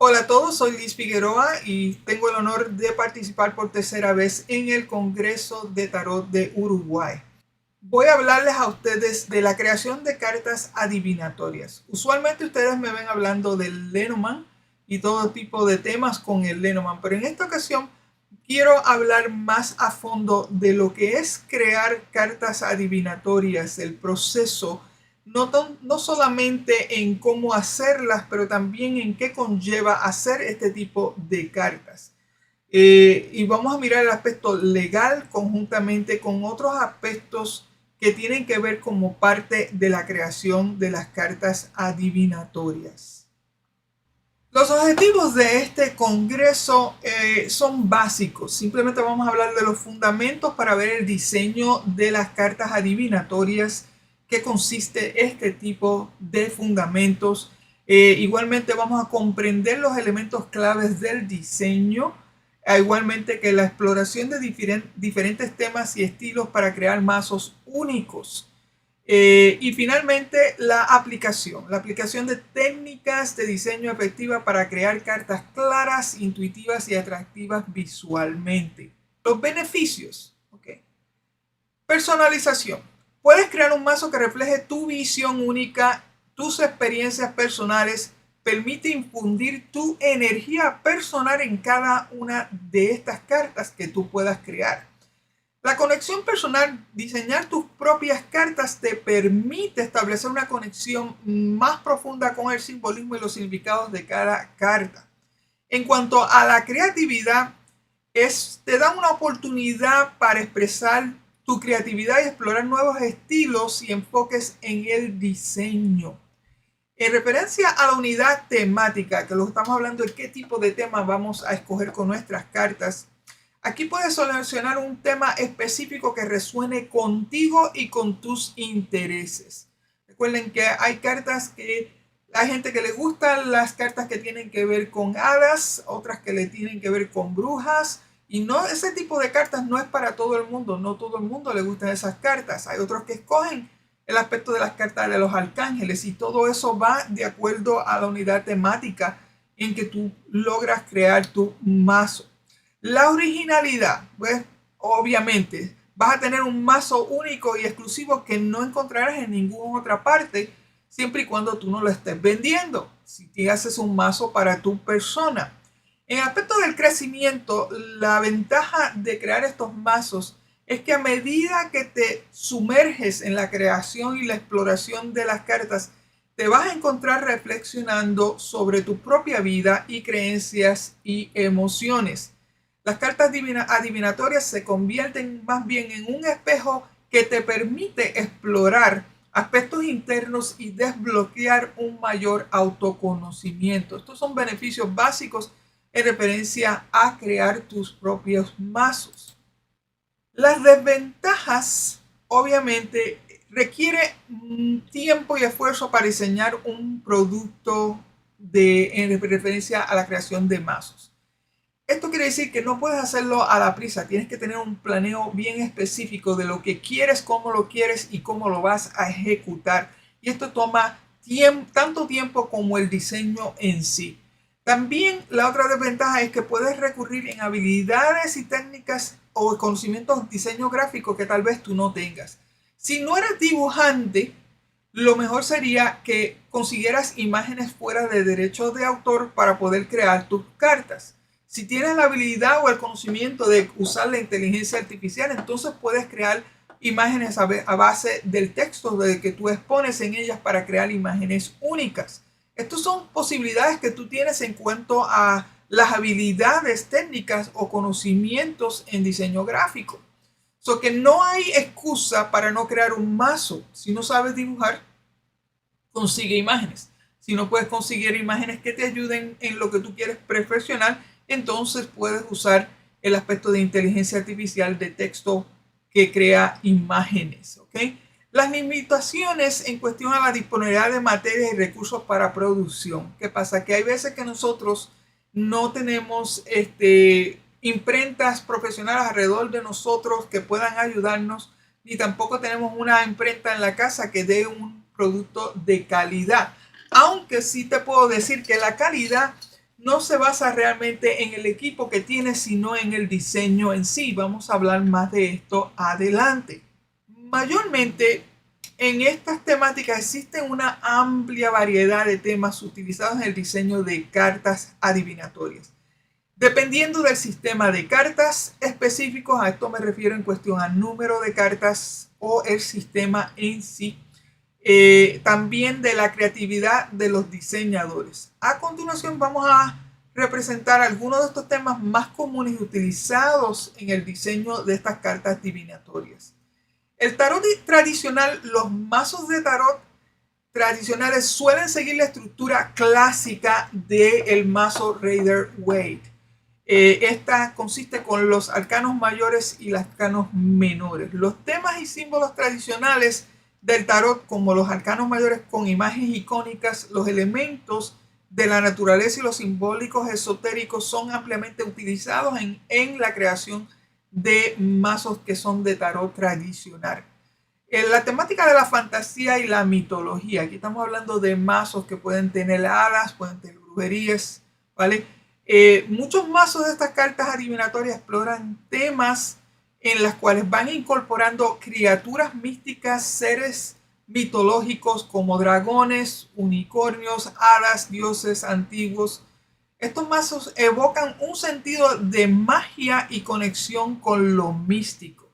Hola a todos, soy Liz Figueroa y tengo el honor de participar por tercera vez en el Congreso de Tarot de Uruguay. Voy a hablarles a ustedes de la creación de cartas adivinatorias. Usualmente ustedes me ven hablando del Lenormand y todo tipo de temas con el Lenormand, pero en esta ocasión quiero hablar más a fondo de lo que es crear cartas adivinatorias, el proceso, no solamente en cómo hacerlas, pero también en qué conlleva hacer este tipo de cartas. Y vamos a mirar el aspecto legal conjuntamente con otros aspectos que tienen que ver como parte de la creación de las cartas adivinatorias. Los objetivos de este congreso son básicos. Simplemente vamos a hablar de los fundamentos para ver el diseño de las cartas adivinatorias, qué consiste este tipo de fundamentos. Igualmente vamos a comprender los elementos claves del diseño, igualmente que la exploración de diferentes temas y estilos para crear mazos únicos. Y finalmente la aplicación de técnicas de diseño efectiva para crear cartas claras, intuitivas y atractivas visualmente. Los beneficios. Okay. Personalización. Puedes crear un mazo que refleje tu visión única, tus experiencias personales, permite infundir tu energía personal en cada una de estas cartas que tú puedas crear. La conexión personal, diseñar tus propias cartas te permite establecer una conexión más profunda con el simbolismo y los significados de cada carta. En cuanto a la creatividad, te da una oportunidad para expresar tu creatividad y explorar nuevos estilos y enfoques en el diseño. En referencia a la unidad temática, que lo estamos hablando de qué tipo de tema vamos a escoger con nuestras cartas, aquí puedes seleccionar un tema específico que resuene contigo y con tus intereses. Recuerden que hay gente que le gustan las cartas que tienen que ver con hadas, otras que le tienen que ver con brujas. Y no, ese tipo de cartas no es para todo el mundo. No todo el mundo le gustan esas cartas. Hay otros que escogen el aspecto de las cartas de los arcángeles. Y todo eso va de acuerdo a la unidad temática en que tú logras crear tu mazo. La originalidad, pues obviamente vas a tener un mazo único y exclusivo que no encontrarás en ninguna otra parte, siempre y cuando tú no lo estés vendiendo, si te haces un mazo para tu persona. En el aspecto del crecimiento, la ventaja de crear estos mazos es que a medida que te sumerges en la creación y la exploración de las cartas, te vas a encontrar reflexionando sobre tu propia vida y creencias y emociones. Las cartas adivinatorias se convierten más bien en un espejo que te permite explorar aspectos internos y desbloquear un mayor autoconocimiento. Estos son beneficios básicos en referencia a crear tus propios mazos. Las desventajas, obviamente, requiere tiempo y esfuerzo para diseñar un producto en referencia a la creación de mazos. Esto quiere decir que no puedes hacerlo a la prisa, tienes que tener un planeo bien específico de lo que quieres, cómo lo quieres y cómo lo vas a ejecutar. Y esto toma tanto tiempo como el diseño en sí. También la otra desventaja es que puedes recurrir en habilidades y técnicas o conocimientos de diseño gráfico que tal vez tú no tengas. Si no eres dibujante, lo mejor sería que consiguieras imágenes fuera de derechos de autor para poder crear tus cartas. Si tienes la habilidad o el conocimiento de usar la inteligencia artificial, entonces puedes crear imágenes a base del texto de que tú expones en ellas para crear imágenes únicas. Estas son posibilidades que tú tienes en cuanto a las habilidades técnicas o conocimientos en diseño gráfico. So que no hay excusa para no crear un mazo. Si no sabes dibujar, consigue imágenes. Si no puedes conseguir imágenes que te ayuden en lo que tú quieres perfeccionar, entonces puedes usar el aspecto de inteligencia artificial de texto que crea imágenes. ¿Okay? Las limitaciones en cuestión a la disponibilidad de materias y recursos para producción. ¿Qué pasa? Que hay veces que nosotros no tenemos imprentas profesionales alrededor de nosotros que puedan ayudarnos, ni tampoco tenemos una imprenta en la casa que dé un producto de calidad. Aunque sí te puedo decir que la calidad no se basa realmente en el equipo que tiene, sino en el diseño en sí. Vamos a hablar más de esto adelante. Mayormente en estas temáticas existen una amplia variedad de temas utilizados en el diseño de cartas adivinatorias. Dependiendo del sistema de cartas específicos, a esto me refiero en cuestión al número de cartas o el sistema en sí. También de la creatividad de los diseñadores. A continuación vamos a representar algunos de estos temas más comunes utilizados en el diseño de estas cartas divinatorias. El tarot tradicional, los mazos de tarot tradicionales suelen seguir la estructura clásica del mazo Rider-Waite. Esta consiste con los arcanos mayores y los arcanos menores. Los temas y símbolos tradicionales del tarot, como los arcanos mayores con imágenes icónicas, los elementos de la naturaleza y los simbólicos esotéricos son ampliamente utilizados en la creación de mazos que son de tarot tradicional. En la temática de la fantasía y la mitología, aquí estamos hablando de mazos que pueden tener hadas, pueden tener brujerías, ¿vale? Muchos mazos de estas cartas adivinatorias exploran temas en las cuales van incorporando criaturas místicas, seres mitológicos como dragones, unicornios, hadas, dioses antiguos. Estos mazos evocan un sentido de magia y conexión con lo místico.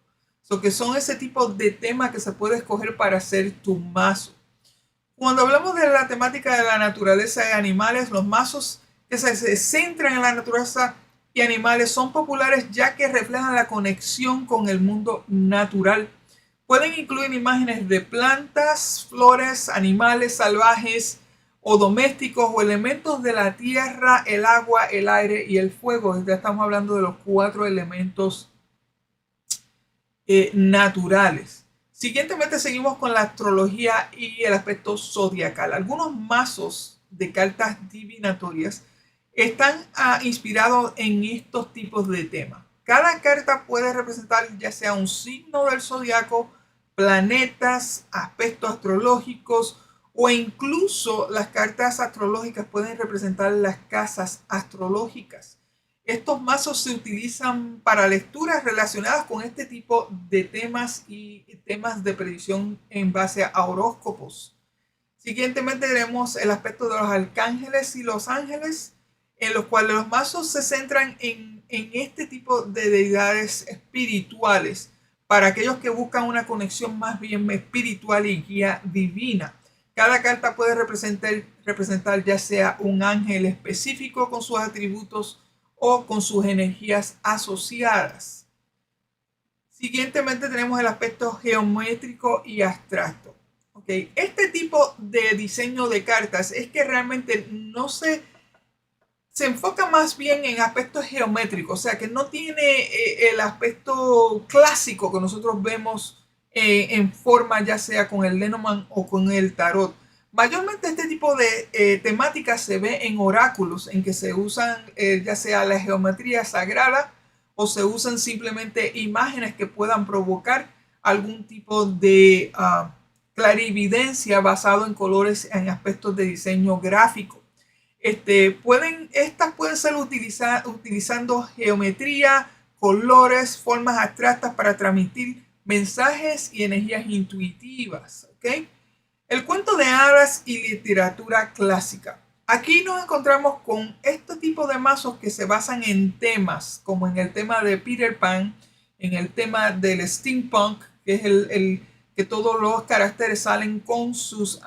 Que son ese tipo de tema que se puede escoger para hacer tu mazo. Cuando hablamos de la temática de la naturaleza y animales, los mazos que se centran en la naturaleza y animales son populares ya que reflejan la conexión con el mundo natural. Pueden incluir imágenes de plantas, flores, animales salvajes o domésticos o elementos de la tierra, el agua, el aire y el fuego. Ya estamos hablando de los 4 elementos naturales. Siguientemente seguimos con la astrología y el aspecto zodiacal. Algunos mazos de cartas divinatorias están inspirados en estos tipos de temas. Cada carta puede representar ya sea un signo del zodiaco, planetas, aspectos astrológicos o incluso las cartas astrológicas pueden representar las casas astrológicas. Estos mazos se utilizan para lecturas relacionadas con este tipo de temas y temas de predicción en base a horóscopos. Siguientemente tenemos el aspecto de los arcángeles y los ángeles, en los cuales los mazos se centran en este tipo de deidades espirituales para aquellos que buscan una conexión más bien espiritual y guía divina. Cada carta puede representar ya sea un ángel específico con sus atributos o con sus energías asociadas. Siguientemente tenemos el aspecto geométrico y abstracto. Okay. Este tipo de diseño de cartas es que realmente no se enfoca más bien en aspectos geométricos, o sea que no tiene el aspecto clásico que nosotros vemos en forma ya sea con el Lenormand o con el tarot. Mayormente este tipo de temáticas se ve en oráculos, en que se usan ya sea la geometría sagrada o se usan simplemente imágenes que puedan provocar algún tipo de clarividencia basado en colores en aspectos de diseño gráfico. Estas pueden ser utilizando geometría, colores, formas abstractas para transmitir mensajes y energías intuitivas. ¿Okay? El cuento de hadas y literatura clásica. Aquí nos encontramos con este tipo de mazos que se basan en temas, como en el tema de Peter Pan, en el tema del steampunk, que es el que todos los caracteres salen con sus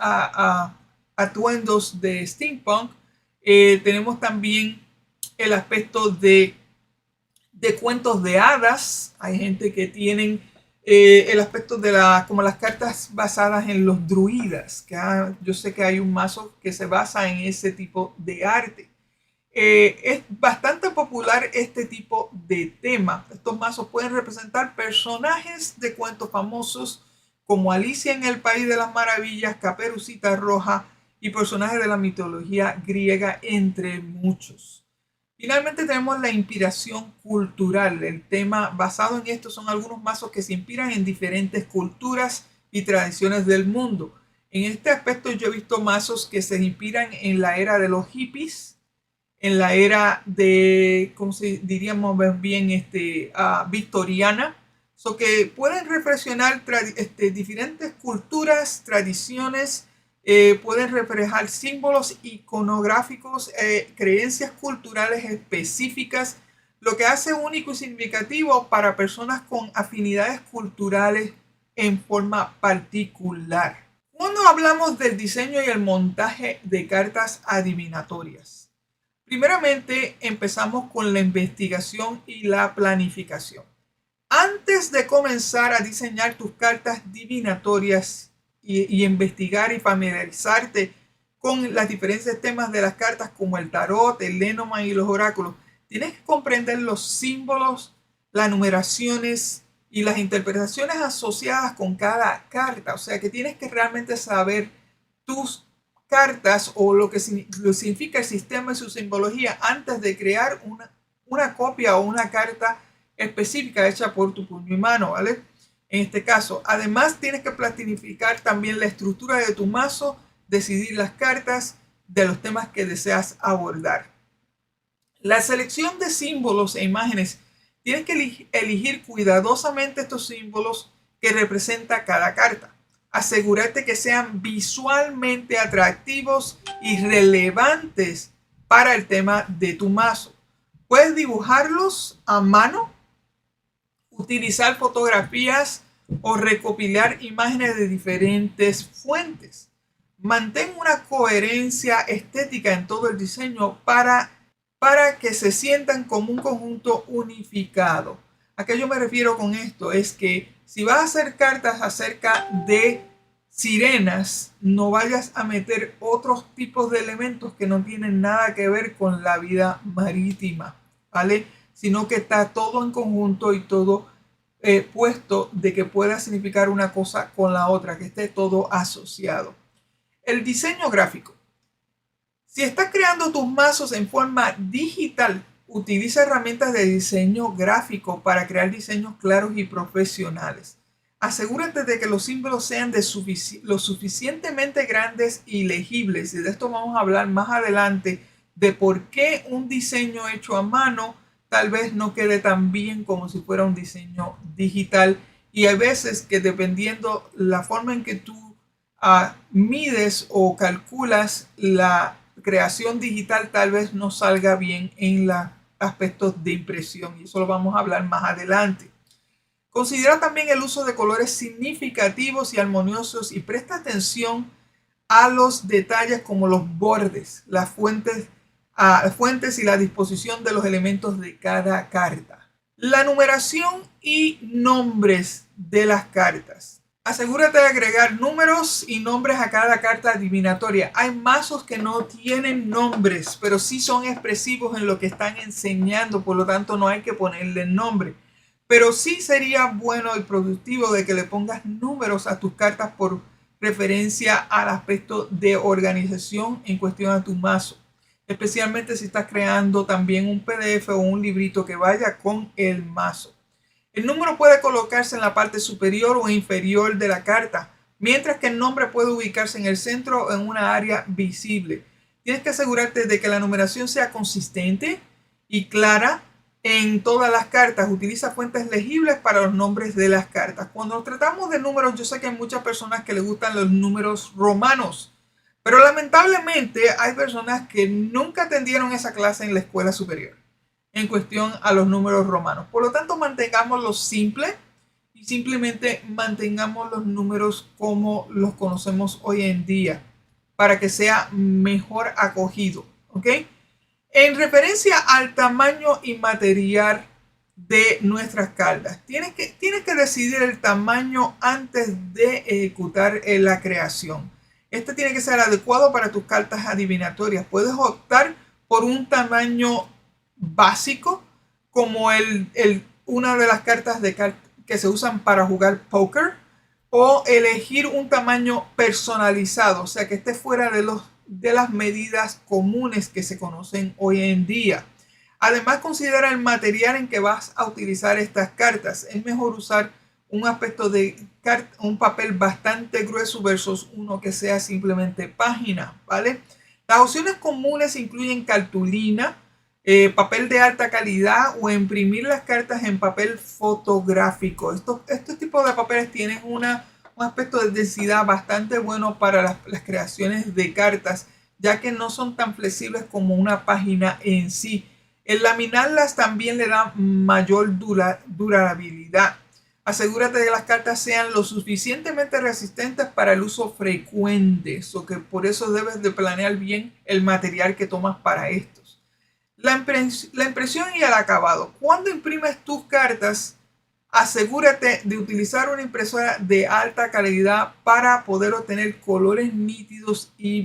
atuendos de steampunk. Tenemos también el aspecto de cuentos de hadas. Hay gente que tienen el aspecto de como las cartas basadas en los druidas, que yo sé que hay un mazo que se basa en ese tipo de arte. Es bastante popular este tipo de tema. Estos mazos pueden representar personajes de cuentos famosos como Alicia en el País de las Maravillas, Caperucita Roja y personajes de la mitología griega, entre muchos. Finalmente tenemos la inspiración cultural. El tema basado en esto son algunos mazos que se inspiran en diferentes culturas y tradiciones del mundo. En este aspecto yo he visto mazos que se inspiran en la era de los hippies, en la era de, ¿cómo se diríamos bien, victoriana. So que pueden reflexionar diferentes culturas, tradiciones, pueden reflejar símbolos iconográficos, creencias culturales específicas, lo que hace único y significativo para personas con afinidades culturales en forma particular. Cuando hablamos del diseño y el montaje de cartas adivinatorias, primeramente empezamos con la investigación y la planificación. Antes de comenzar a diseñar tus cartas divinatorias y investigar y familiarizarte con los diferentes temas de las cartas como el tarot, el Lenormand y los oráculos, tienes que comprender los símbolos, las numeraciones y las interpretaciones asociadas con cada carta. O sea que tienes que realmente saber tus cartas o lo que significa el sistema y su simbología antes de crear una copia o una carta específica hecha por tu puño y mano, ¿vale? En este caso, además tienes que planificar también la estructura de tu mazo, decidir las cartas de los temas que deseas abordar. La selección de símbolos e imágenes, tienes que elegir cuidadosamente estos símbolos que representa cada carta. Asegúrate que sean visualmente atractivos y relevantes para el tema de tu mazo. Puedes dibujarlos a mano, utilizar fotografías o recopilar imágenes de diferentes fuentes. Mantén una coherencia estética en todo el diseño para que se sientan como un conjunto unificado. ¿A qué yo me refiero con esto? Es que si vas a hacer cartas acerca de sirenas, no vayas a meter otros tipos de elementos que no tienen nada que ver con la vida marítima, ¿vale? Sino que está todo en conjunto y todo puesto de que pueda significar una cosa con la otra, que esté todo asociado. El diseño gráfico. Si estás creando tus mazos en forma digital, utiliza herramientas de diseño gráfico para crear diseños claros y profesionales. Asegúrate de que los símbolos sean lo suficientemente grandes y legibles. Y de esto vamos a hablar más adelante, de por qué un diseño hecho a mano tal vez no quede tan bien como si fuera un diseño digital. Y hay veces que dependiendo la forma en que tú mides o calculas la creación digital, tal vez no salga bien en los aspectos de impresión. Y eso lo vamos a hablar más adelante. Considera también el uso de colores significativos y armoniosos y presta atención a los detalles como los bordes, las fuentes y la disposición de los elementos de cada carta. La numeración y nombres de las cartas. Asegúrate de agregar números y nombres a cada carta adivinatoria. Hay mazos que no tienen nombres, pero sí son expresivos en lo que están enseñando, por lo tanto no hay que ponerle nombre. Pero sí sería bueno y productivo de que le pongas números a tus cartas por referencia al aspecto de organización en cuestión a tu mazo. Especialmente si estás creando también un PDF o un librito que vaya con el mazo. El número puede colocarse en la parte superior o inferior de la carta, mientras que el nombre puede ubicarse en el centro o en una área visible. Tienes que asegurarte de que la numeración sea consistente y clara en todas las cartas. Utiliza fuentes legibles para los nombres de las cartas. Cuando tratamos de números, yo sé que hay muchas personas que les gustan los números romanos, pero lamentablemente hay personas que nunca atendieron esa clase en la escuela superior en cuestión a los números romanos. Por lo tanto, mantengámoslo simple y simplemente mantengamos los números como los conocemos hoy en día para que sea mejor acogido, ¿ok? En referencia al tamaño y material de nuestras cartas, tienes que decidir el tamaño antes de ejecutar la creación. Este tiene que ser adecuado para tus cartas adivinatorias. Puedes optar por un tamaño básico como una de las cartas que se usan para jugar póker, o elegir un tamaño personalizado, o sea que esté fuera de las medidas comunes que se conocen hoy en día. Además, considera el material en que vas a utilizar estas cartas. Es mejor usar un aspecto de un papel bastante grueso versus uno que sea simplemente página, ¿vale? Las opciones comunes incluyen cartulina, papel de alta calidad o imprimir las cartas en papel fotográfico. Estos tipos de papeles tienen un aspecto de densidad bastante bueno para las creaciones de cartas, ya que no son tan flexibles como una página en sí. El laminarlas también le da mayor durabilidad. Asegúrate de que las cartas sean lo suficientemente resistentes para el uso frecuente, que por eso debes de planear bien el material que tomas para estos. La impresión y el acabado. Cuando imprimes tus cartas, asegúrate de utilizar una impresora de alta calidad para poder obtener colores nítidos y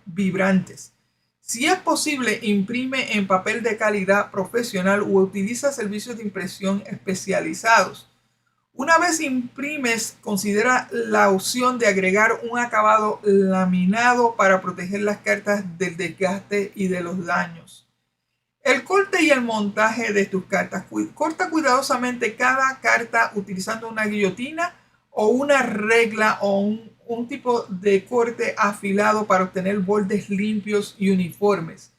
vibrantes. Si es posible, imprime en papel de calidad profesional o utiliza servicios de impresión especializados. Una vez imprimes, considera la opción de agregar un acabado laminado para proteger las cartas del desgaste y de los daños. El corte y el montaje de tus cartas. Corta cuidadosamente cada carta utilizando una guillotina o una regla o un tipo de corte afilado para obtener bordes limpios y uniformes.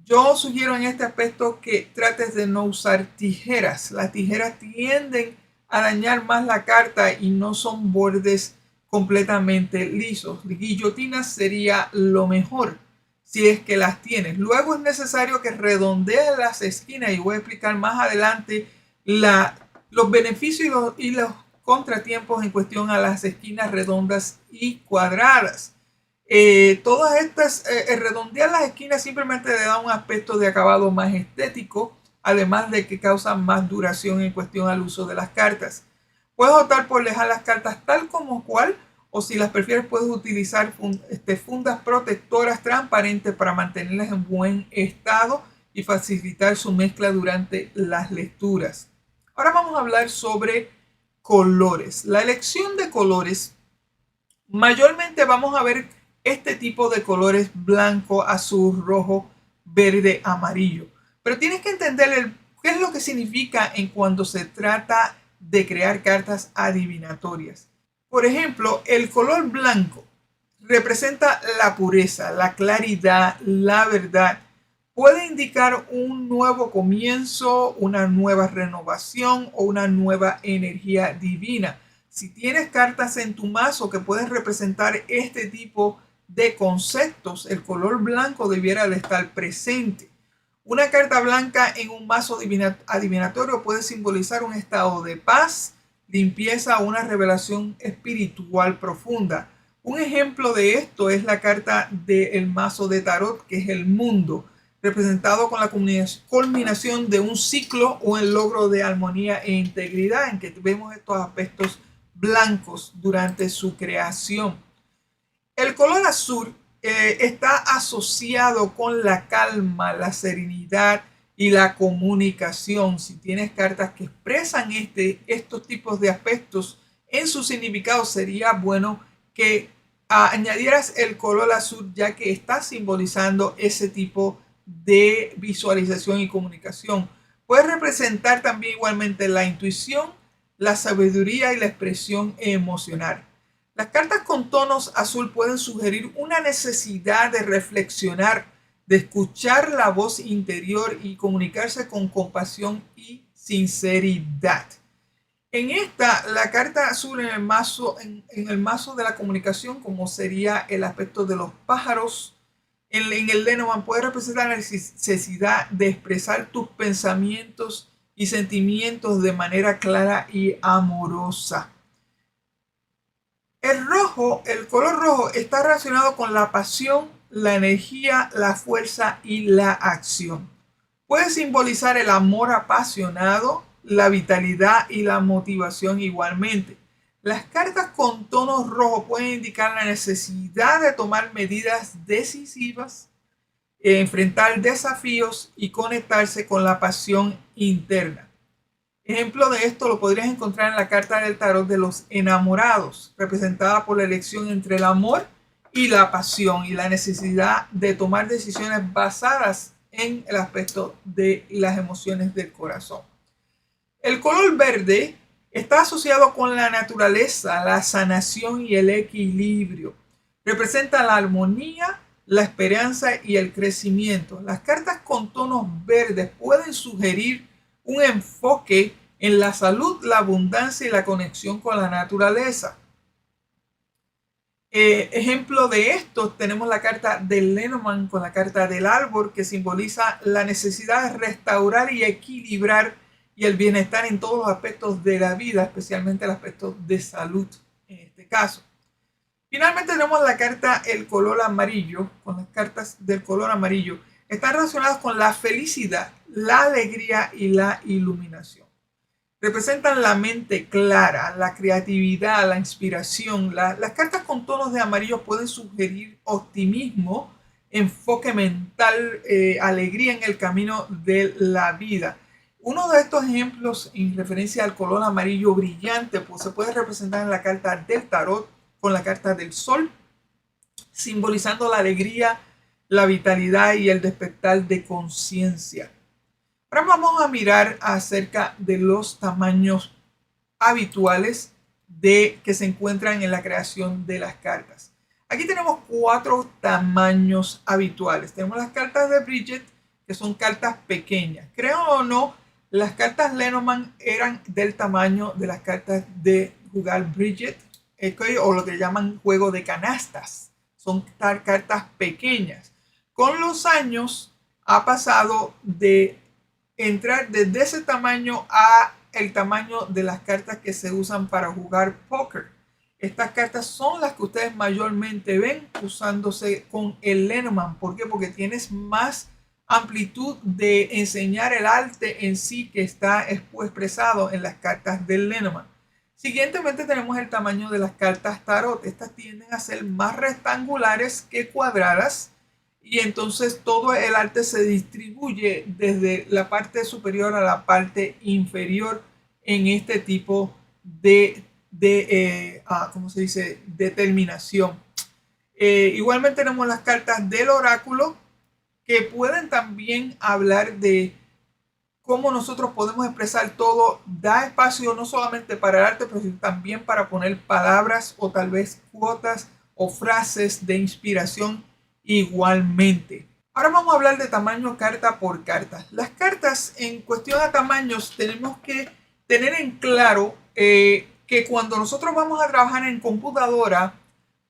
Yo sugiero en este aspecto que trates de no usar tijeras. Las tijeras tienden a dañar más la carta y no son bordes completamente lisos. Guillotinas sería lo mejor si es que las tienes. Luego es necesario que redondees las esquinas y voy a explicar más adelante los beneficios y los contratiempos en cuestión a las esquinas redondas y cuadradas. Todas estas, redondear las esquinas simplemente le da un aspecto de acabado más estético, además de que causa más duración en cuestión al uso de las cartas. Puedes optar por dejar las cartas tal como cual, o si las prefieres puedes utilizar fundas protectoras transparentes para mantenerlas en buen estado y facilitar su mezcla durante las lecturas. Ahora vamos a hablar sobre colores. La elección de colores, mayormente vamos a ver este tipo de colores: blanco, azul, rojo, verde, amarillo. Pero tienes que entender qué es lo que significa en cuando se trata de crear cartas adivinatorias. Por ejemplo, el color blanco representa la pureza, la claridad, la verdad. Puede indicar un nuevo comienzo, una nueva renovación o una nueva energía divina. Si tienes cartas en tu mazo que pueden representar este tipo de conceptos, el color blanco debiera de estar presente. Una carta blanca en un mazo adivinatorio puede simbolizar un estado de paz, limpieza o una revelación espiritual profunda. Un ejemplo de esto es la carta del mazo de tarot, que es el mundo, representado con la culminación de un ciclo o el logro de armonía e integridad, en que vemos estos aspectos blancos durante su creación. El color azul está asociado con la calma, la serenidad y la comunicación. Si tienes cartas que expresan estos tipos de aspectos en su significado, sería bueno que añadieras el color azul, ya que está simbolizando ese tipo de visualización y comunicación. Puede representar también igualmente la intuición, la sabiduría y la expresión emocional. Las cartas con tonos azul pueden sugerir una necesidad de reflexionar, de escuchar la voz interior y comunicarse con compasión y sinceridad. En la carta azul en el mazo de la comunicación, como sería el aspecto de los pájaros, en el Lenormand puede representar la necesidad de expresar tus pensamientos y sentimientos de manera clara y amorosa. El color rojo está relacionado con la pasión, la energía, la fuerza y la acción. Puede simbolizar el amor apasionado, la vitalidad y la motivación igualmente. Las cartas con tonos rojos pueden indicar la necesidad de tomar medidas decisivas, enfrentar desafíos y conectarse con la pasión interna. Ejemplo de esto lo podrías encontrar en la carta del tarot de los enamorados, representada por la elección entre el amor y la pasión y la necesidad de tomar decisiones basadas en el aspecto de las emociones del corazón. El color verde está asociado con la naturaleza, la sanación y el equilibrio. Representa la armonía, la esperanza y el crecimiento. Las cartas con tonos verdes pueden sugerir un enfoque en la salud, la abundancia y la conexión con la naturaleza. Ejemplo de esto, tenemos la carta del Lenormand con la carta del árbol, que simboliza la necesidad de restaurar y equilibrar y el bienestar en todos los aspectos de la vida, especialmente el aspecto de salud en este caso. Finalmente tenemos la carta el color amarillo, con las cartas del color amarillo. Están relacionadas con la felicidad, la alegría y la iluminación. Representan la mente clara, la creatividad, la inspiración. Las cartas con tonos de amarillo pueden sugerir optimismo, enfoque mental, alegría en el camino de la vida. Uno de estos ejemplos en referencia al color amarillo brillante pues, se puede representar en la carta del tarot con la carta del sol, simbolizando la alegría, la vitalidad y el despertar de conciencia. Ahora vamos a mirar acerca de los tamaños habituales que se encuentran en la creación de las cartas. Aquí tenemos 4 tamaños habituales. Tenemos las cartas de Bridget, que son cartas pequeñas. Creo o no, las cartas Lenormand eran del tamaño de las cartas de jugar Bridget, o lo que llaman juego de canastas. Son cartas pequeñas. Con los años ha pasado de entrar desde ese tamaño a el tamaño de las cartas que se usan para jugar póker. Estas cartas son las que ustedes mayormente ven usándose con el Lenormand. ¿Por qué? Porque tienes más amplitud de enseñar el arte en sí que está expresado en las cartas del Lenormand. Siguientemente tenemos el tamaño de las cartas tarot. Estas tienden a ser más rectangulares que cuadradas. Y entonces todo el arte se distribuye desde la parte superior a la parte inferior en este tipo de ¿cómo se dice? Determinación. Igualmente tenemos las cartas del oráculo que pueden también hablar de cómo nosotros podemos expresar todo. Da espacio no solamente para el arte, pero también para poner palabras o tal vez cuotas o frases de inspiración igualmente. Ahora vamos a hablar de tamaño carta por carta. Las cartas en cuestión a tamaños tenemos que tener en claro que cuando nosotros vamos a trabajar en computadora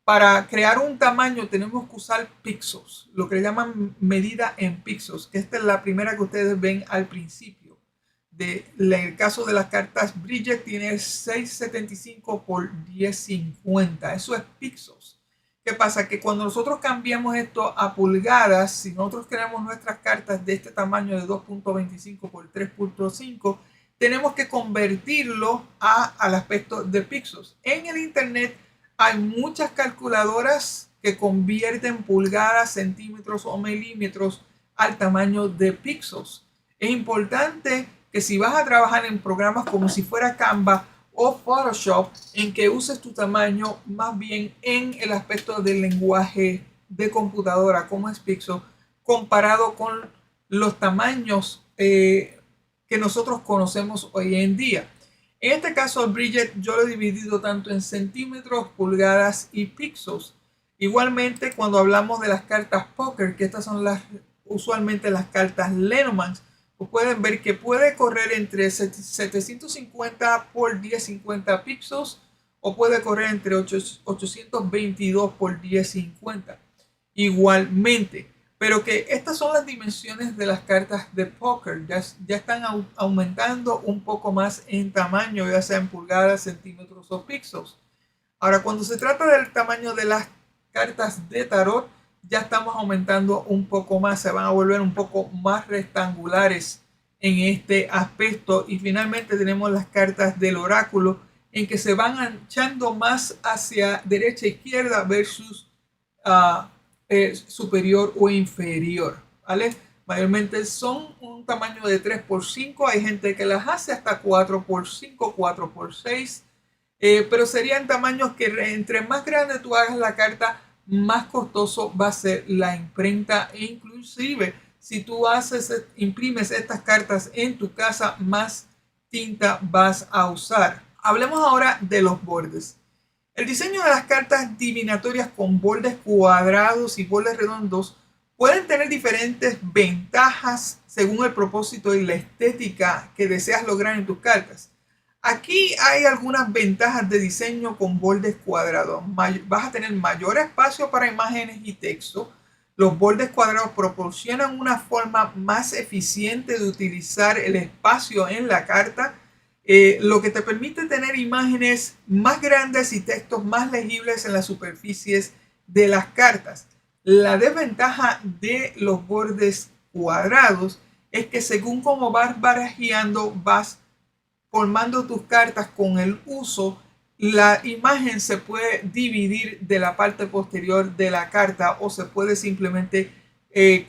para crear un tamaño tenemos que usar píxeles, lo que le llaman medida en píxeles, que esta es la primera que ustedes ven al principio. En el caso de las cartas Bridget tiene 675 por 1050, eso es píxeles. ¿Qué pasa? Que cuando nosotros cambiamos esto a pulgadas, si nosotros queremos nuestras cartas de este tamaño de 2.25 por 3.5, tenemos que convertirlo al aspecto de píxeles. En el internet hay muchas calculadoras que convierten pulgadas, centímetros o milímetros al tamaño de píxeles. Es importante que si vas a trabajar en programas como si fuera Canva o Photoshop, en que uses tu tamaño más bien en el aspecto del lenguaje de computadora como es píxel, comparado con los tamaños que nosotros conocemos hoy en día. En este caso, Bridget, yo lo he dividido tanto en centímetros, pulgadas y píxeles. Igualmente, cuando hablamos de las cartas póker, que estas son usualmente las cartas Lenormand, pues pueden ver que puede correr entre 750 por 1050 píxeles o puede correr entre 822 por 1050. Igualmente, pero que estas son las dimensiones de las cartas de póker. Ya están aumentando un poco más en tamaño, ya sea en pulgadas, centímetros o píxeles. Ahora, cuando se trata del tamaño de las cartas de tarot, ya estamos aumentando un poco más, se van a volver un poco más rectangulares en este aspecto. Y finalmente tenemos las cartas del oráculo, en que se van anchando más hacia derecha e izquierda versus superior o inferior, ¿vale? Mayormente son un tamaño de 3x5, hay gente que las hace hasta 4x5, 4x6, pero serían tamaños que entre más grande tú hagas la carta, más costoso va a ser la imprenta, e inclusive si tú imprimes estas cartas en tu casa, más tinta vas a usar. Hablemos ahora de los bordes. El diseño de las cartas divinatorias con bordes cuadrados y bordes redondos pueden tener diferentes ventajas según el propósito y la estética que deseas lograr en tus cartas. Aquí hay algunas ventajas de diseño con bordes cuadrados. Vas a tener mayor espacio para imágenes y texto. Los bordes cuadrados proporcionan una forma más eficiente de utilizar el espacio en la carta, lo que te permite tener imágenes más grandes y textos más legibles en las superficies de las cartas. La desventaja de los bordes cuadrados es que según cómo vas barajeando, vas formando tus cartas con el uso, la imagen se puede dividir de la parte posterior de la carta o se puede simplemente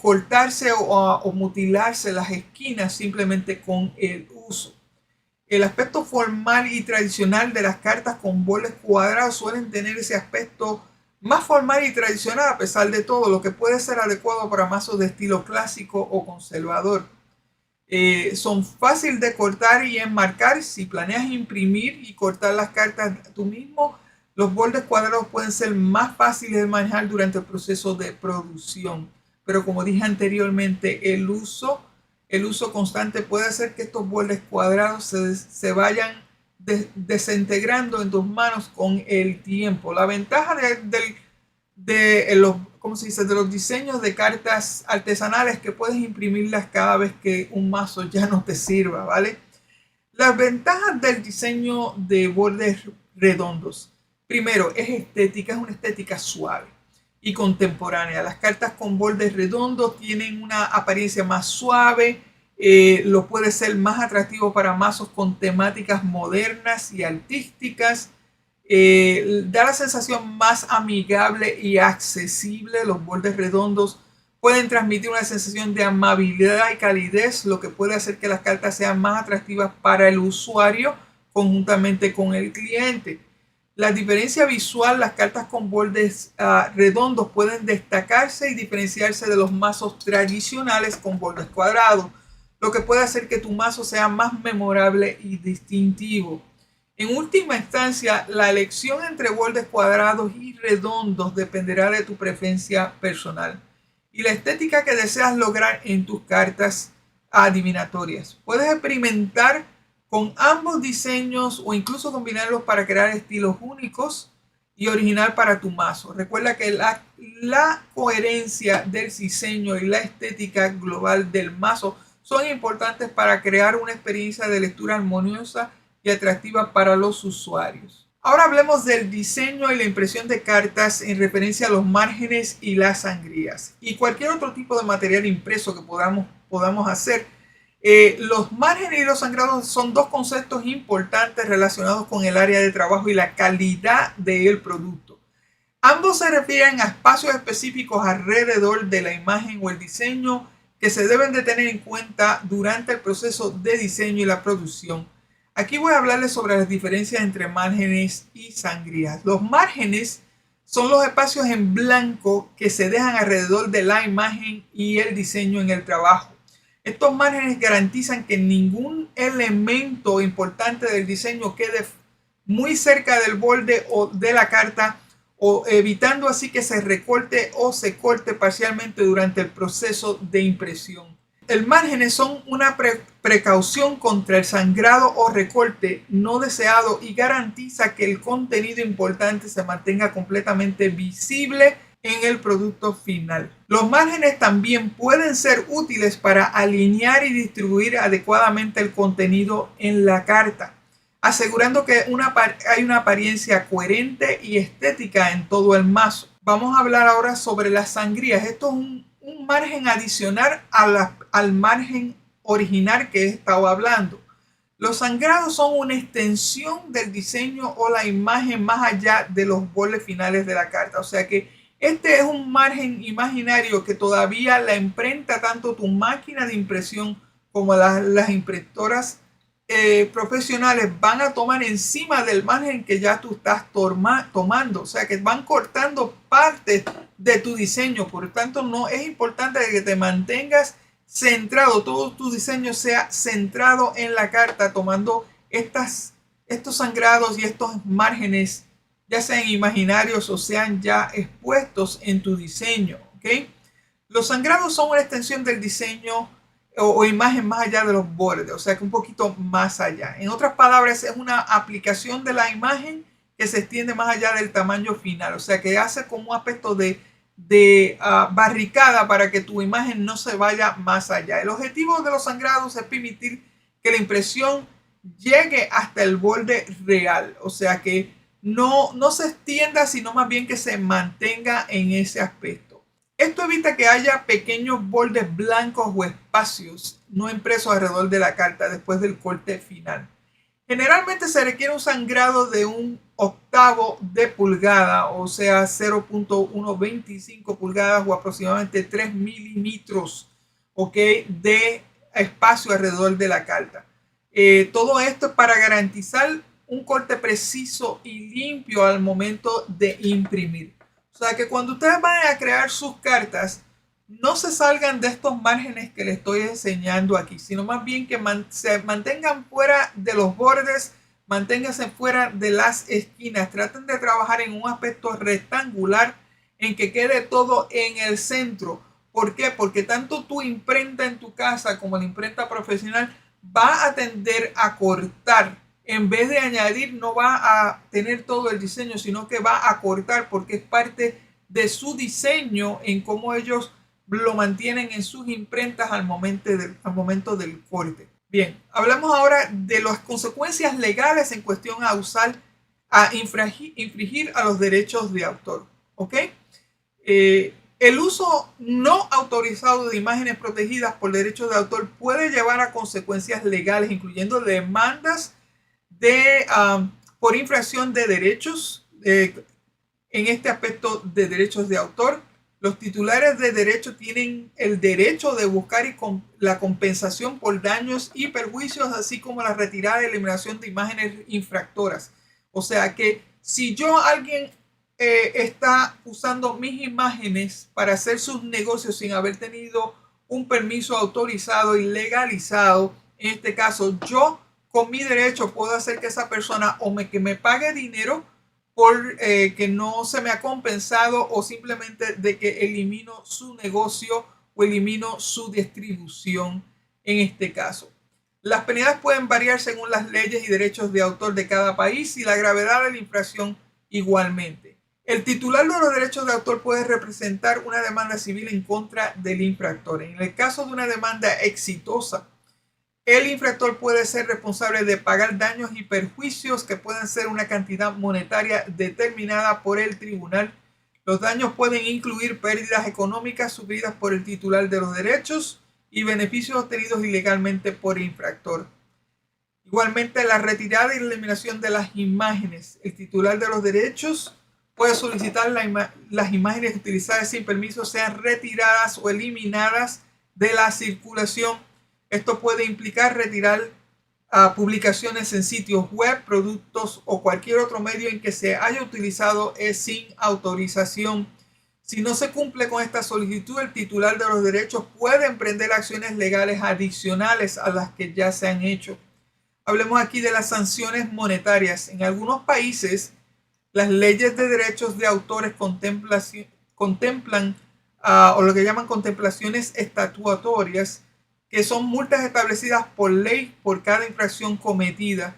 cortarse o mutilarse las esquinas simplemente con el uso. El aspecto formal y tradicional de las cartas con bordes cuadrados suelen tener ese aspecto más formal y tradicional a pesar de todo, lo que puede ser adecuado para mazos de estilo clásico o conservador. Son fáciles de cortar y enmarcar. Si planeas imprimir y cortar las cartas tú mismo, los bordes cuadrados pueden ser más fáciles de manejar durante el proceso de producción. Pero como dije anteriormente, el uso constante puede hacer que estos bordes cuadrados se vayan desintegrando en tus manos con el tiempo. La ventaja de los diseños de cartas artesanales que puedes imprimirlas cada vez que un mazo ya no te sirva, ¿vale? Las ventajas del diseño de bordes redondos. Primero, es una estética suave y contemporánea. Las cartas con bordes redondos tienen una apariencia más suave, lo puede ser más atractivo para mazos con temáticas modernas y artísticas. Da la sensación más amigable y accesible. Los bordes redondos pueden transmitir una sensación de amabilidad y calidez, lo que puede hacer que las cartas sean más atractivas para el usuario conjuntamente con el cliente. La diferencia visual, las cartas con bordes redondos pueden destacarse y diferenciarse de los mazos tradicionales con bordes cuadrados, lo que puede hacer que tu mazo sea más memorable y distintivo. En última instancia, la elección entre bordes cuadrados y redondos dependerá de tu preferencia personal y la estética que deseas lograr en tus cartas adivinatorias. Puedes experimentar con ambos diseños o incluso combinarlos para crear estilos únicos y original para tu mazo. Recuerda que la coherencia del diseño y la estética global del mazo son importantes para crear una experiencia de lectura armoniosa y atractiva para los usuarios. Ahora hablemos del diseño y la impresión de cartas en referencia a los márgenes y las sangrías y cualquier otro tipo de material impreso que podamos hacer. Los márgenes y los sangrados son dos conceptos importantes relacionados con el área de trabajo y la calidad del producto. Ambos se refieren a espacios específicos alrededor de la imagen o el diseño que se deben de tener en cuenta durante el proceso de diseño y la producción. Aquí voy a hablarles sobre las diferencias entre márgenes y sangrías. Los márgenes son los espacios en blanco que se dejan alrededor de la imagen y el diseño en el trabajo. Estos márgenes garantizan que ningún elemento importante del diseño quede muy cerca del borde o de la carta, o evitando así que se recorte o se corte parcialmente durante el proceso de impresión. El márgenes son una precaución contra el sangrado o recorte no deseado y garantiza que el contenido importante se mantenga completamente visible en el producto final. Los márgenes también pueden ser útiles para alinear y distribuir adecuadamente el contenido en la carta, asegurando que hay una apariencia coherente y estética en todo el mazo. Vamos a hablar ahora sobre las sangrías. Esto es un margen adicional al margen original que he estado hablando. Los sangrados son una extensión del diseño o la imagen más allá de los bordes finales de la carta. O sea que este es un margen imaginario que todavía la imprenta, tanto tu máquina de impresión como las impresoras profesionales, van a tomar encima del margen que ya tú estás tomando. O sea que van cortando partes de tu diseño. Por tanto, no es importante que te mantengas centrado, todo tu diseño sea centrado en la carta, tomando estos sangrados y estos márgenes ya sean imaginarios o sean ya expuestos en tu diseño. ¿Okay? Los sangrados son una extensión del diseño o imagen más allá de los bordes, o sea que un poquito más allá. En otras palabras, es una aplicación de la imagen que se extiende más allá del tamaño final, o sea que hace como un aspecto de barricada para que tu imagen no se vaya más allá. El objetivo de los sangrados es permitir que la impresión llegue hasta el borde real, o sea que no se extienda, sino más bien que se mantenga en ese aspecto. Esto evita que haya pequeños bordes blancos o espacios no impresos alrededor de la carta después del corte final. Generalmente se requiere un sangrado de un octavo de pulgada, o sea 0.125 pulgadas o aproximadamente 3 milímetros, ¿ok?, de espacio alrededor de la carta. Todo esto es para garantizar un corte preciso y limpio al momento de imprimir. O sea que cuando ustedes van a crear sus cartas, no se salgan de estos márgenes que les estoy enseñando aquí, sino más bien que se mantengan fuera de los bordes, manténganse fuera de las esquinas. Traten de trabajar en un aspecto rectangular en que quede todo en el centro. ¿Por qué? Porque tanto tu imprenta en tu casa como la imprenta profesional va a tender a cortar. En vez de añadir, no va a tener todo el diseño, sino que va a cortar porque es parte de su diseño en cómo ellos lo mantienen en sus imprentas al momento del corte. Bien, hablamos ahora de las consecuencias legales en cuestión a infringir a los derechos de autor. ¿Ok? El uso no autorizado de imágenes protegidas por derechos de autor puede llevar a consecuencias legales, incluyendo demandas por infracción de derechos en este aspecto de derechos de autor. Los titulares de derecho tienen el derecho de buscar la compensación por daños y perjuicios, así como la retirada y eliminación de imágenes infractoras. O sea que si alguien está usando mis imágenes para hacer sus negocios sin haber tenido un permiso autorizado y legalizado, en este caso yo con mi derecho puedo hacer que esa persona que me pague dinero por que no se me ha compensado, o simplemente de que elimino su negocio o elimino su distribución en este caso. Las penalidades pueden variar según las leyes y derechos de autor de cada país y la gravedad de la infracción igualmente. El titular de los derechos de autor puede representar una demanda civil en contra del infractor. En el caso de una demanda exitosa, el infractor puede ser responsable de pagar daños y perjuicios que pueden ser una cantidad monetaria determinada por el tribunal. Los daños pueden incluir pérdidas económicas sufridas por el titular de los derechos y beneficios obtenidos ilegalmente por el infractor. Igualmente, la retirada y eliminación de las imágenes. El titular de los derechos puede solicitar las imágenes utilizadas sin permiso sean retiradas o eliminadas de la circulación. Esto puede implicar retirar publicaciones en sitios web, productos o cualquier otro medio en que se haya utilizado sin autorización. Si no se cumple con esta solicitud, el titular de los derechos puede emprender acciones legales adicionales a las que ya se han hecho. Hablemos aquí de las sanciones monetarias. En algunos países, las leyes de derechos de autores contemplan o lo que llaman contemplaciones estatutorias, que son multas establecidas por ley por cada infracción cometida.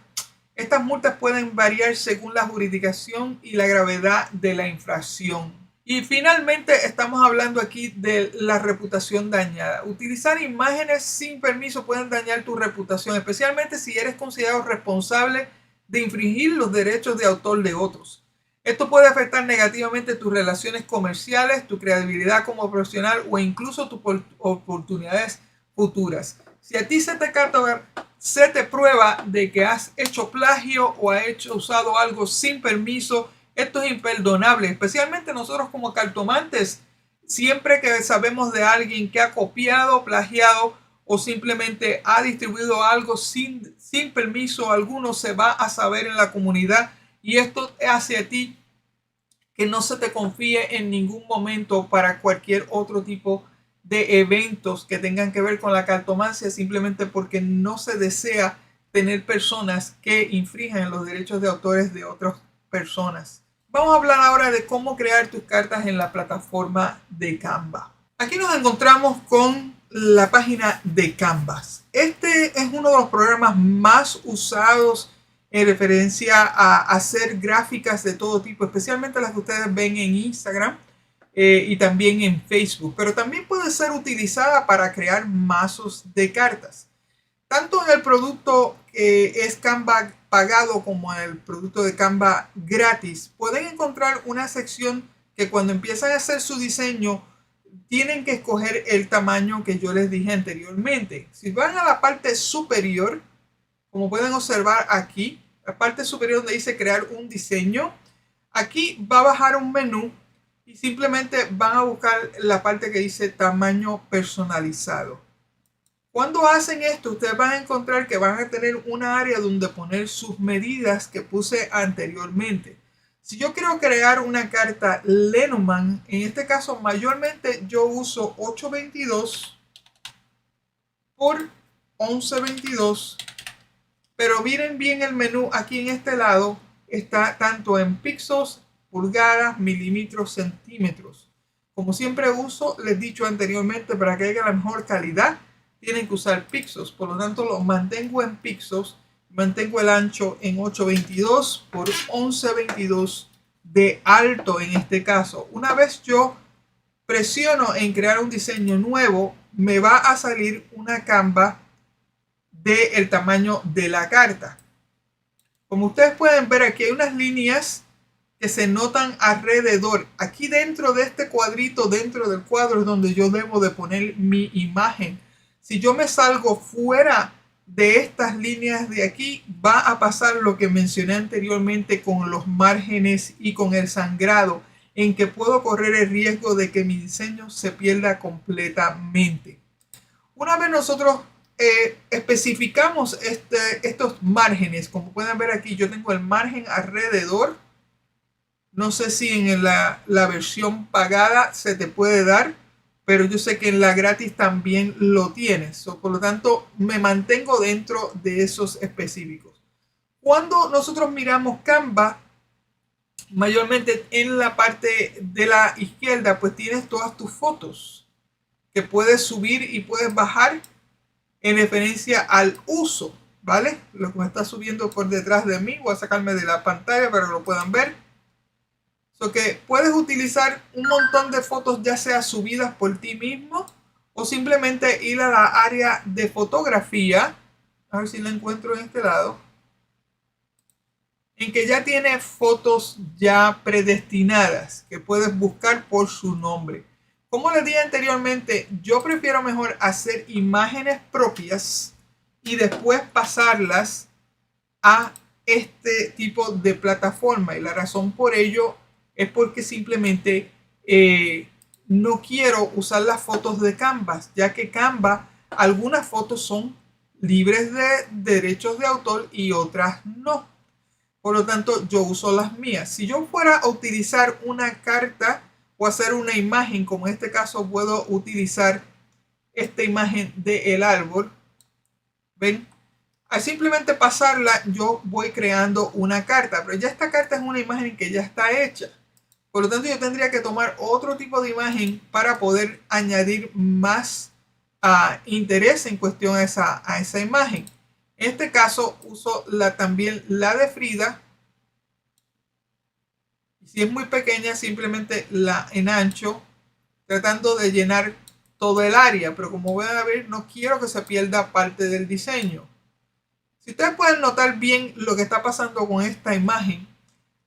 Estas multas pueden variar según la jurisdicción y la gravedad de la infracción. Y finalmente estamos hablando aquí de la reputación dañada. Utilizar imágenes sin permiso pueden dañar tu reputación, especialmente si eres considerado responsable de infringir los derechos de autor de otros. Esto puede afectar negativamente tus relaciones comerciales, tu credibilidad como profesional o incluso tus oportunidades futuras. Si a ti se te prueba de que has hecho plagio o has usado algo sin permiso, esto es imperdonable, especialmente nosotros como cartomantes. Siempre que sabemos de alguien que ha copiado, plagiado o simplemente ha distribuido algo sin permiso alguno, se va a saber en la comunidad, y esto hace a ti que no se te confíe en ningún momento para cualquier otro tipo de eventos que tengan que ver con la cartomancia, simplemente porque no se desea tener personas que infrinjan los derechos de autores de otras personas. Vamos a hablar ahora de cómo crear tus cartas en la plataforma de Canva. Aquí nos encontramos con la página de Canvas. Este es uno de los programas más usados en referencia a hacer gráficas de todo tipo, especialmente las que ustedes ven en Instagram y también en Facebook, pero también puede ser utilizada para crear mazos de cartas. Tanto en el producto que es Canva pagado como en el producto de Canva gratis, pueden encontrar una sección que cuando empiezan a hacer su diseño tienen que escoger el tamaño que yo les dije anteriormente. Si van a la parte superior, como pueden observar aquí, la parte superior donde dice crear un diseño, aquí va a bajar un menú y simplemente van a buscar la parte que dice tamaño personalizado. Cuando hacen esto, ustedes van a encontrar que van a tener una área donde poner sus medidas que puse anteriormente. Si yo quiero crear una carta Lenormand, en este caso mayormente yo uso 822 por 1122, pero miren bien el menú aquí en este lado, está tanto en píxeles, pulgadas, milímetros, centímetros. Como siempre uso, les he dicho anteriormente, para que haya la mejor calidad, tienen que usar píxeles, por lo tanto lo mantengo en píxeles, mantengo el ancho en 822 por 1122 de alto en este caso. Una vez yo presiono en crear un diseño nuevo, me va a salir una Canva del tamaño de la carta. Como ustedes pueden ver, aquí hay unas líneas que se notan alrededor. Aquí dentro de este cuadrito, dentro del cuadro, es donde yo debo de poner mi imagen. Si yo me salgo fuera de estas líneas de aquí, va a pasar lo que mencioné anteriormente con los márgenes y con el sangrado, en que puedo correr el riesgo de que mi diseño se pierda completamente. Una vez nosotros especificamos estos márgenes, como pueden ver aquí, yo tengo el margen alrededor. No sé si en la versión pagada se te puede dar, pero yo sé que en la gratis también lo tienes. Por lo tanto, me mantengo dentro de esos específicos. Cuando nosotros miramos Canva, mayormente en la parte de la izquierda, pues tienes todas tus fotos que puedes subir y puedes bajar en referencia al uso, ¿vale? Lo que me está subiendo por detrás de mí, voy a sacarme de la pantalla para que lo puedan ver. So que puedes utilizar un montón de fotos, ya sea subidas por ti mismo o simplemente ir a la área de fotografía, a ver si la encuentro en este lado, en que ya tiene fotos ya predestinadas que puedes buscar por su nombre. Como les dije anteriormente, yo prefiero mejor hacer imágenes propias y después pasarlas a este tipo de plataforma, y la razón por ello es porque simplemente no quiero usar las fotos de Canva, ya que Canva, algunas fotos son libres de derechos de autor y otras no. Por lo tanto, yo uso las mías. Si yo fuera a utilizar una carta o hacer una imagen, como en este caso puedo utilizar esta imagen del árbol, ¿ven? Al simplemente pasarla, yo voy creando una carta, pero ya esta carta es una imagen que ya está hecha. Por lo tanto, yo tendría que tomar otro tipo de imagen para poder añadir más interés en cuestión a esa imagen. En este caso, uso también la de Frida. Si es muy pequeña, simplemente la enancho, tratando de llenar todo el área. Pero como van a ver, no quiero que se pierda parte del diseño. Si ustedes pueden notar bien lo que está pasando con esta imagen,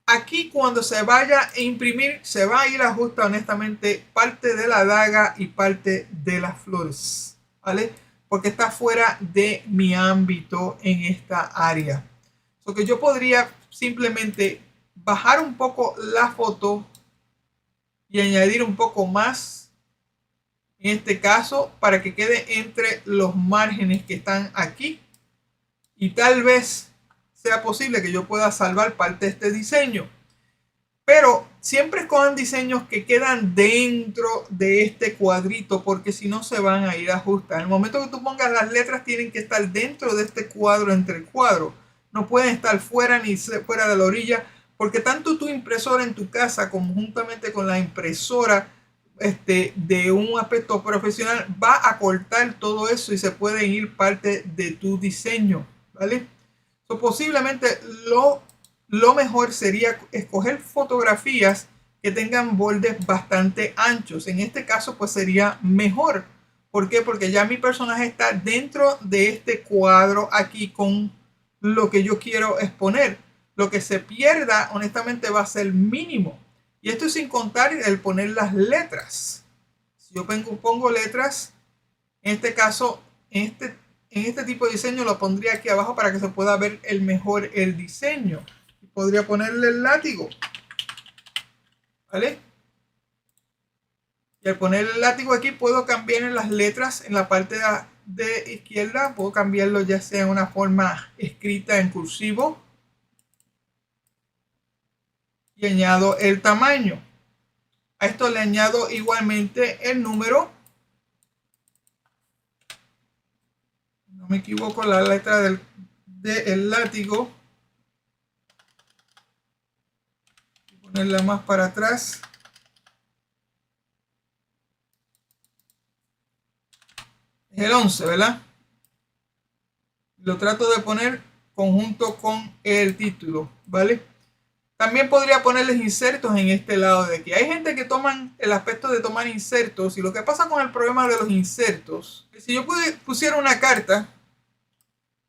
aquí cuando se vaya a imprimir, se va a ir a ajustar honestamente parte de la daga y parte de las flores, ¿vale? Porque está fuera de mi ámbito en esta área. So que yo podría simplemente bajar un poco la foto y añadir un poco más, en este caso, para que quede entre los márgenes que están aquí. Y tal vez sea posible que yo pueda salvar parte de este diseño. Pero siempre escojan diseños que quedan dentro de este cuadrito, porque si no se van a ir a ajustar. En el momento que tú pongas las letras, tienen que estar dentro de este cuadro, entre el cuadro. No pueden estar fuera ni fuera de la orilla, porque tanto tu impresora en tu casa conjuntamente con la impresora de un aspecto profesional va a cortar todo eso y se pueden ir parte de tu diseño, ¿vale? So, posiblemente lo mejor sería escoger fotografías que tengan bordes bastante anchos. En este caso pues sería mejor. ¿Por qué? Porque ya mi personaje está dentro de este cuadro aquí con lo que yo quiero exponer. Lo que se pierda honestamente va a ser mínimo. Y esto es sin contar el poner las letras. Si yo pongo letras, en este caso, en este tipo de diseño lo pondría aquí abajo para que se pueda ver mejor el diseño. Podría ponerle el látigo, ¿vale? Y al poner el látigo aquí puedo cambiar en las letras en la parte de izquierda. Puedo cambiarlo ya sea en una forma escrita en cursivo. Y añado el tamaño. A esto le añado igualmente el número. No me equivoco, la letra del látigo. Ponerla más para atrás. Es el 11, ¿verdad? Lo trato de poner conjunto con el título, ¿vale? También podría ponerles insertos en este lado de aquí. Hay gente que toman el aspecto de tomar insertos y lo que pasa con el problema de los insertos, si yo pusiera una carta,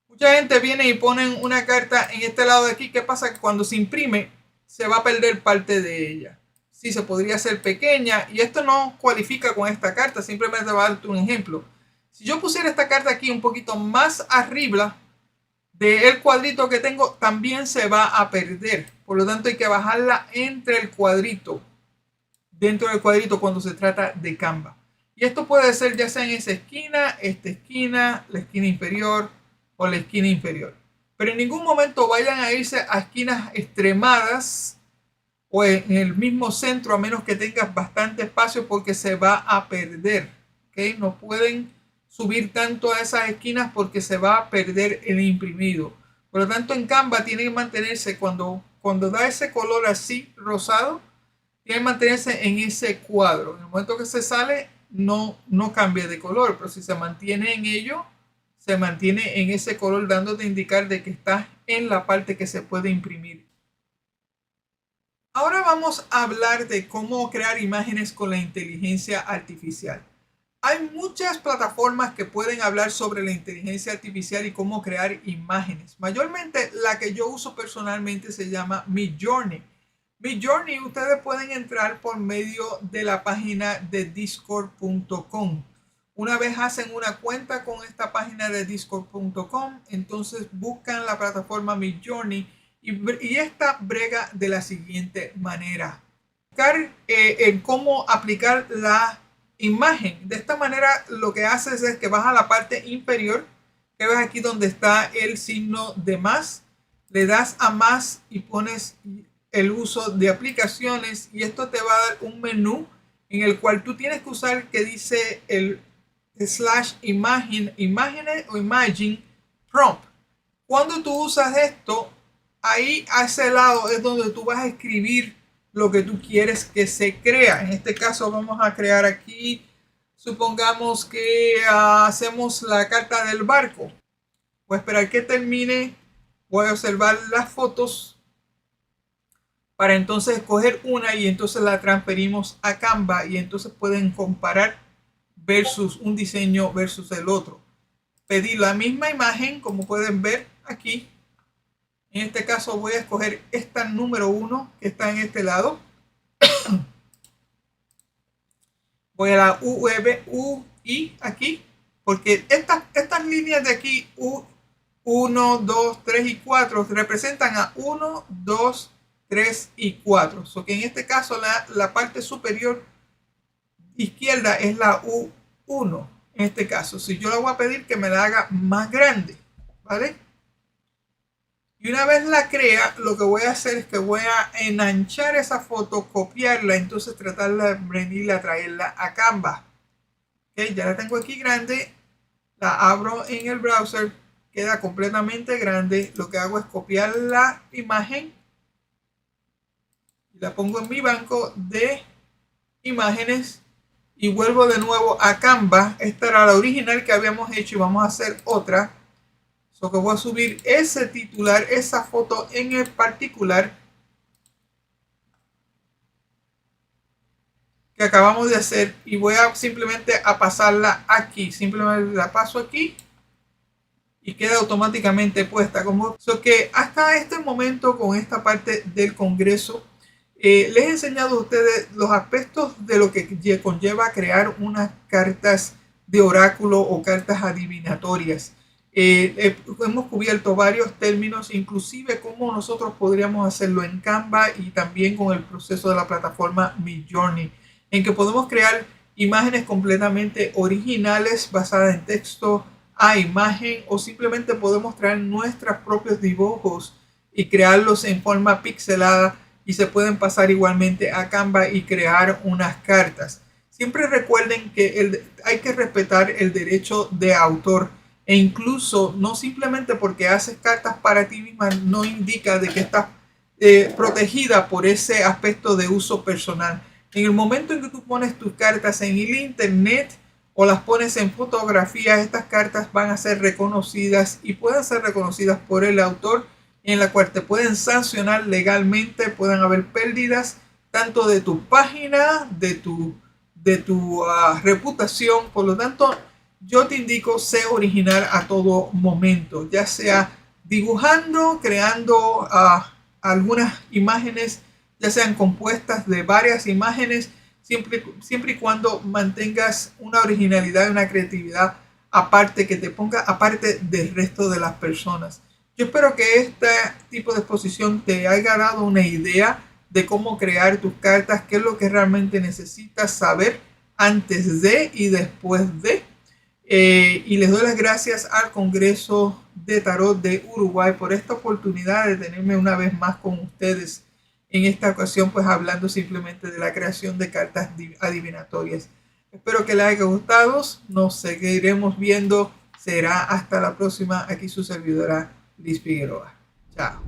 mucha gente viene y ponen una carta en este lado de aquí. ¿Qué pasa? Que cuando se imprime se va a perder parte de ella. Sí, se podría hacer pequeña y esto no cualifica con esta carta. Simplemente va a darte un ejemplo. Si yo pusiera esta carta aquí un poquito más arriba del cuadrito que tengo, también se va a perder. Por lo tanto hay que bajarla entre el cuadrito, dentro del cuadrito cuando se trata de Canva. Y esto puede ser ya sea en esa esquina, esta esquina, la esquina inferior o la esquina inferior. Pero en ningún momento vayan a irse a esquinas extremadas o en el mismo centro, a menos que tengas bastante espacio, porque se va a perder. ¿Okay? No pueden subir tanto a esas esquinas porque se va a perder el imprimido. Por lo tanto, en Canva tiene que mantenerse cuando da ese color así rosado, tiene que mantenerse en ese cuadro. En el momento que se sale, no cambia de color, pero si se mantiene en ello, se mantiene en ese color, dándote a indicar de que estás en la parte que se puede imprimir. Ahora vamos a hablar de cómo crear imágenes con la inteligencia artificial. Hay muchas plataformas que pueden hablar sobre la inteligencia artificial y cómo crear imágenes. Mayormente la que yo uso personalmente se llama Midjourney. Midjourney ustedes pueden entrar por medio de la página de discord.com. Una vez hacen una cuenta con esta página de discord.com, entonces buscan la plataforma Midjourney y esta brega de la siguiente manera. Buscar en cómo aplicar la imagen. De esta manera lo que haces es que vas a la parte inferior, que ves aquí donde está el signo de más, le das a más y pones el uso de aplicaciones y esto te va a dar un menú en el cual tú tienes que usar que dice el /imagine o imagine prompt. Cuando tú usas esto, ahí a ese lado es donde tú vas a escribir lo que tú quieres que se crea. En este caso vamos a crear aquí, supongamos que hacemos la carta del barco. Voy a esperar que termine, voy a observar las fotos para entonces escoger una y entonces la transferimos a Canva y entonces pueden comparar versus un diseño versus el otro. Pedí la misma imagen, como pueden ver aquí. En este caso voy a escoger esta número 1 que está en este lado. Voy a la UI aquí, porque estas líneas de aquí, 1, 2, 3 y 4, representan a 1, 2, 3 y 4. So que en este caso la parte superior izquierda es la U1. En este caso, si yo le voy a pedir que me la haga más grande, ¿vale? Y una vez la crea, lo que voy a hacer es que voy a enanchar esa foto, copiarla, entonces tratar de venirla a traerla a Canva. ¿Okay? Ya la tengo aquí grande, la abro en el browser, queda completamente grande. Lo que hago es copiar la imagen La pongo en mi banco de imágenes y vuelvo de nuevo a Canva. Esta era la original que habíamos hecho y vamos a hacer otra. So que voy a subir ese titular, esa foto en el particular que acabamos de hacer, y voy a simplemente a pasarla aquí. Simplemente la paso aquí y queda automáticamente puesta. Como que hasta este momento, con esta parte del Congreso, les he enseñado a ustedes los aspectos de lo que conlleva crear unas cartas de oráculo o cartas adivinatorias. Hemos cubierto varios términos, inclusive cómo nosotros podríamos hacerlo en Canva y también con el proceso de la plataforma Midjourney, en que podemos crear imágenes completamente originales basadas en texto a imagen, o simplemente podemos traer nuestros propios dibujos y crearlos en forma pixelada, y se pueden pasar igualmente a Canva y crear unas cartas. Siempre recuerden que hay que respetar el derecho de autor, e incluso no simplemente porque haces cartas para ti misma no indica de que estás protegida por ese aspecto de uso personal. En el momento en que tú pones tus cartas en el internet o las pones en fotografías, estas cartas van a ser reconocidas y pueden ser reconocidas por el autor, en la cual te pueden sancionar legalmente. Pueden haber pérdidas tanto de tu página, de tu reputación. Por lo tanto, yo te indico, sé original a todo momento, ya sea dibujando, creando algunas imágenes, ya sean compuestas de varias imágenes, siempre y cuando mantengas una originalidad y una creatividad aparte, que te ponga aparte del resto de las personas. Yo espero que este tipo de exposición te haya dado una idea de cómo crear tus cartas, qué es lo que realmente necesitas saber antes de y después de. Y les doy las gracias al Congreso de Tarot de Uruguay por esta oportunidad de tenerme una vez más con ustedes. En esta ocasión, pues hablando simplemente de la creación de cartas adivinatorias. Espero que les haya gustado. Nos seguiremos viendo. Será hasta la próxima. Aquí su servidora Liz Figueroa. Chao.